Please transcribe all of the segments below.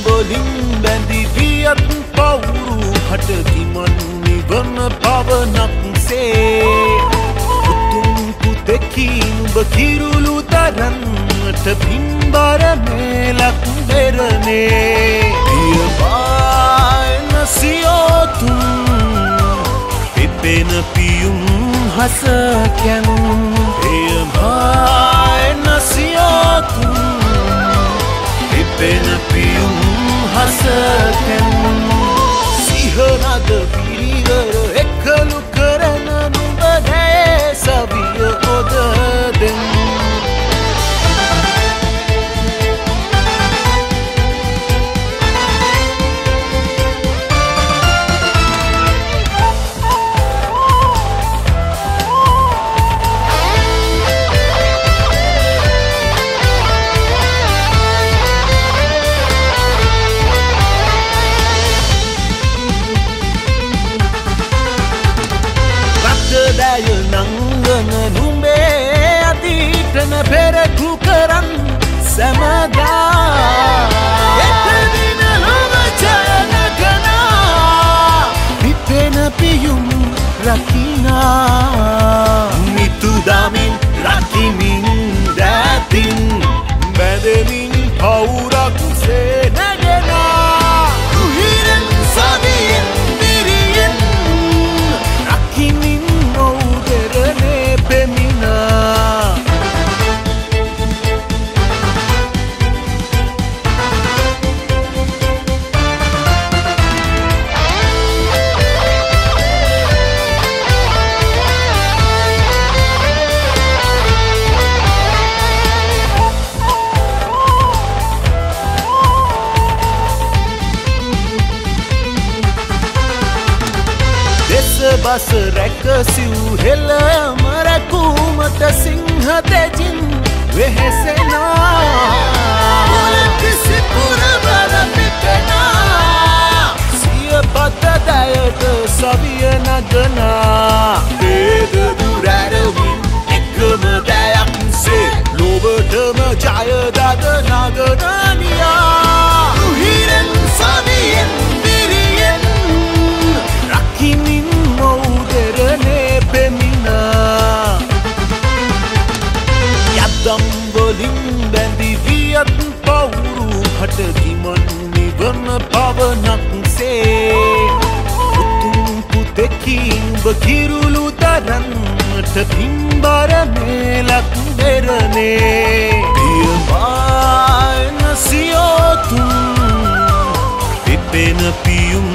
වලින් බැඳි වියත් පවුරු හට කිමන් නිවන පවනක්සේ උතුම් පුතෙකි නුඹ කිරුළු දරන්නට පින්බර මේලක් දෙරනේ පියබායි නසියෝතුම් පිපෙන පියුම් හසකැන් පියබායි නසියෝතුම් පිපෙන පියුම් හසකැන් සිහරද පිරිවර එකලු කරන නුඹ දැයේ සවිය ඔද දෙන්න දැය නංගන නුඹේ අතීතන පෙරකු කරන් සැමදා එතදින ලොව ජයනගනා පිපෙන පියුම් රකිනා මිතුදමින් රකිමින් දැතින් බැදමින් පවුරක් සේනගෙනා රුහිරෙන් සවියෙන් පිරියෙන් රකිමින් බස රැක සිව් හෙළ මරකුමට සිංහ දෙජින් වෙහෙසෙනා මුලකිසි පුරවර පිපෙනා සිය පත දැයට සවිය නගනා වේද දුරැරවින් එකම දැයක් සේ ලොවටම ජයදද නගනනියා රුහිරෙන් සවියෙන් පිරියෙන් රකිමින් යදම් වලින් බැඳි වියත් පවුරු හට කිමන් නිවන පවනක්සේ උතුම් පුතෙකි නුඹ කිරුළු දරන්නට පින්බර මේලක් දෙරනේ පියබායි නසියෝතුම් පිපෙන පියුම්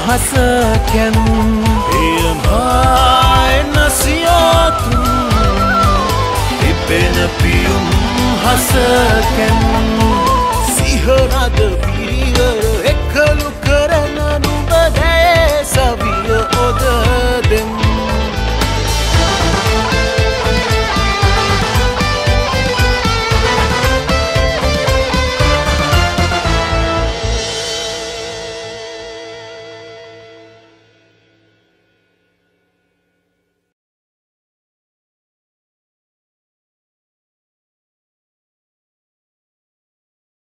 හසකැන් පියබායි නසියෝතුම් පිපෙන පියුම් හසකැන් සිහරද